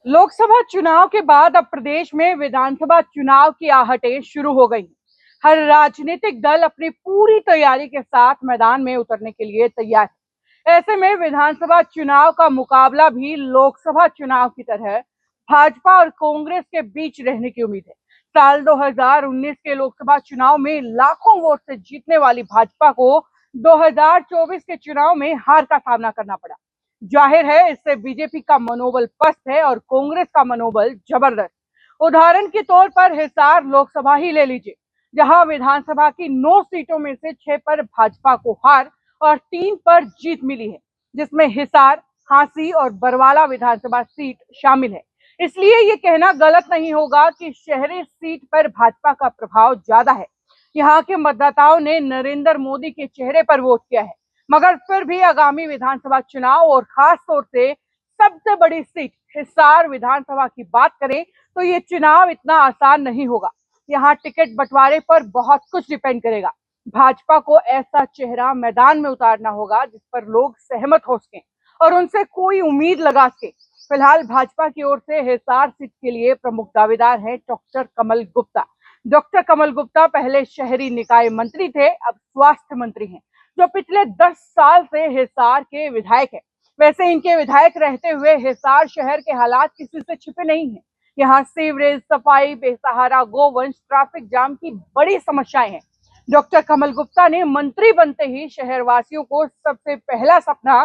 लोकसभा चुनाव के बाद अब प्रदेश में विधानसभा चुनाव की आहटें शुरू हो गई। हर राजनीतिक दल अपनी पूरी तैयारी के साथ मैदान में उतरने के लिए तैयार है। ऐसे में विधानसभा चुनाव का मुकाबला भी लोकसभा चुनाव की तरह भाजपा और कांग्रेस के बीच रहने की उम्मीद है। साल 2019 के लोकसभा चुनाव में लाखों वोट से जीतने वाली भाजपा को 2024 के चुनाव में हार का सामना करना पड़ा। जाहिर है, इससे बीजेपी का मनोबल पस्त है और कांग्रेस का मनोबल जबरदस्त। उदाहरण के तौर पर हिसार लोकसभा ही ले लीजिए, जहां विधानसभा की 9 सीटों में से 6 पर भाजपा को हार और 3 पर जीत मिली है, जिसमें हिसार, हांसी और बरवाला विधानसभा सीट शामिल है। इसलिए ये कहना गलत नहीं होगा कि शहरी सीट पर भाजपा का प्रभाव ज्यादा है। यहाँ के मतदाताओं ने नरेंद्र मोदी के चेहरे पर वोट किया है, मगर फिर भी आगामी विधानसभा चुनाव और खास तौर से सबसे बड़ी सीट हिसार विधानसभा की बात करें तो ये चुनाव इतना आसान नहीं होगा। यहाँ टिकट बंटवारे पर बहुत कुछ डिपेंड करेगा। भाजपा को ऐसा चेहरा मैदान में उतारना होगा जिस पर लोग सहमत हो सकें और उनसे कोई उम्मीद लगा सके। फिलहाल भाजपा की ओर से हिसार सीट के लिए प्रमुख दावेदार हैं डॉक्टर कमल गुप्ता। डॉक्टर कमल गुप्ता पहले शहरी निकाय मंत्री थे, अब स्वास्थ्य मंत्री हैं, जो पिछले 10 साल से हिसार के विधायक है। वैसे इनके विधायक रहते हुए हिसार शहर के हालात किसी से छिपे नहीं हैं। यहाँ सीवरेज, सफाई, बेसहारा गोवंश, ट्रैफिक जाम की बड़ी समस्याएं हैं। डॉक्टर कमल गुप्ता ने मंत्री बनते ही शहरवासियों को सबसे पहला सपना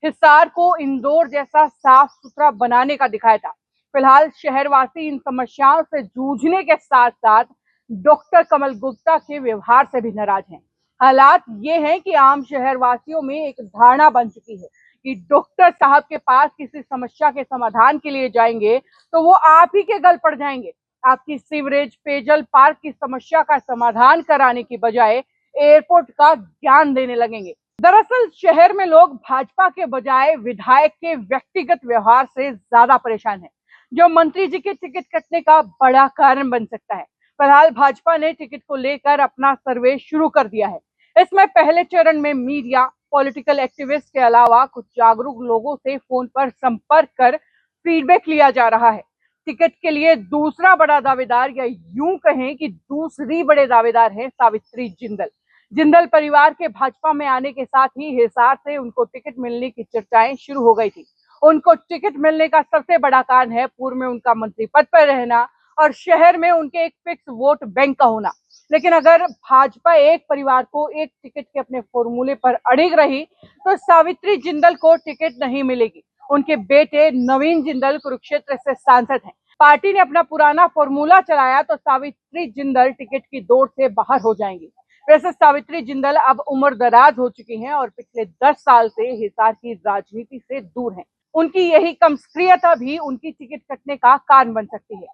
हिसार को इंदौर जैसा साफ सुथरा बनाने का दिखाया था। फिलहाल शहरवासी इन समस्याओं से जूझने के साथ साथ डॉक्टर कमल गुप्ता के व्यवहार से भी नाराज हैं। हालात ये हैं कि आम शहरवासियों में एक धारणा बन चुकी है कि डॉक्टर साहब के पास किसी समस्या के समाधान के लिए जाएंगे तो वो आप ही के गल पड़ जाएंगे। आपकी सीवरेज, पेयजल, पार्क की समस्या का समाधान कराने की बजाय एयरपोर्ट का ज्ञान देने लगेंगे। दरअसल शहर में लोग भाजपा के बजाय विधायक के व्यक्तिगत व्यवहार से ज्यादा परेशान हैं, जो मंत्री जी के टिकट कटने का बड़ा कारण बन सकता है। फिलहाल भाजपा ने टिकट को लेकर अपना सर्वे शुरू कर दिया है। इसमें पहले चरण में मीडिया, पॉलिटिकल एक्टिविस्ट के अलावा कुछ जागरूक लोगों से फोन पर संपर्क कर फीडबैक लिया जा रहा है। टिकट के लिए दूसरा बड़ा दावेदार, या यूं कहें कि दूसरी बड़े दावेदार है सावित्री जिंदल। जिंदल परिवार के भाजपा में आने के साथ ही हिसार से उनको टिकट मिलने की चर्चाएं शुरू हो गई थी। उनको टिकट मिलने का सबसे बड़ा कारण है पूर्व में उनका मंत्री पद पर रहना और शहर में उनके एक फिक्स वोट बैंक का होना। लेकिन अगर भाजपा एक परिवार को एक टिकट के अपने फॉर्मूले पर अड़िग रही तो सावित्री जिंदल को टिकट नहीं मिलेगी। उनके बेटे नवीन जिंदल कुरुक्षेत्र से सांसद हैं। पार्टी ने अपना पुराना फॉर्मूला चलाया तो सावित्री जिंदल टिकट की दौड़ से बाहर हो जाएंगी। वैसे सावित्री जिंदल अब उम्र दराज हो चुकी हैं और पिछले 10 साल से हिसार की राजनीति से दूर हैं। उनकी यही कम सक्रियता भी उनकी टिकट कटने का कारण बन सकती है।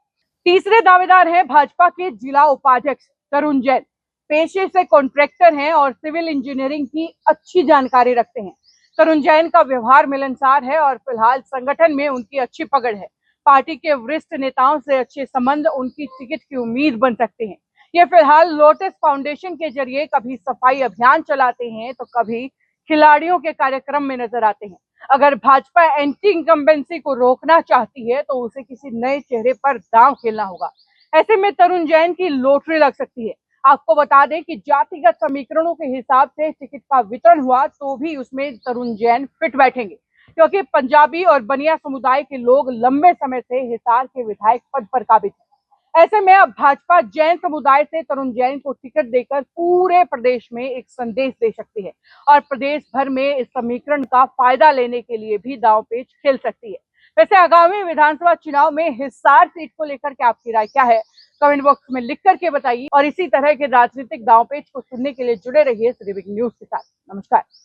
तीसरे दावेदार हैं भाजपा के जिला उपाध्यक्ष तरुण जैन। पेशे से कॉन्ट्रैक्टर हैं और सिविल इंजीनियरिंग की अच्छी जानकारी रखते हैं। तरुण जैन का व्यवहार मिलनसार है और फिलहाल संगठन में उनकी अच्छी पकड़ है। पार्टी के वरिष्ठ नेताओं से अच्छे संबंध उनकी टिकट की उम्मीद बन सकते हैं। ये फिलहाल लोटस फाउंडेशन के जरिए कभी सफाई अभियान चलाते हैं तो कभी खिलाड़ियों के कार्यक्रम में नजर आते हैं। अगर भाजपा एंटी इनकम्बेंसी को रोकना चाहती है तो उसे किसी नए चेहरे पर दांव खेलना होगा। ऐसे में तरुण जैन की लॉटरी लग सकती है। आपको बता दें कि जातिगत समीकरणों के हिसाब से टिकट का वितरण हुआ तो भी उसमें तरुण जैन फिट बैठेंगे, क्योंकि पंजाबी और बनिया समुदाय के लोग लंबे समय से हिसार के विधायक पद पर काबिज हैं। ऐसे में अब भाजपा जैन समुदाय से तरुण जैन को टिकट देकर पूरे प्रदेश में एक संदेश दे सकती है और प्रदेश भर में इस समीकरण का फायदा लेने के लिए भी दांवपेच खेल सकती है। वैसे आगामी विधानसभा चुनाव में हिसार सीट को लेकर के आपकी राय क्या है, कमेंट बॉक्स में लिख करके बताइए और इसी तरह के राजनीतिक दांवपेच को सुनने के लिए जुड़े रहिए सिविक न्यूज के साथ। नमस्कार।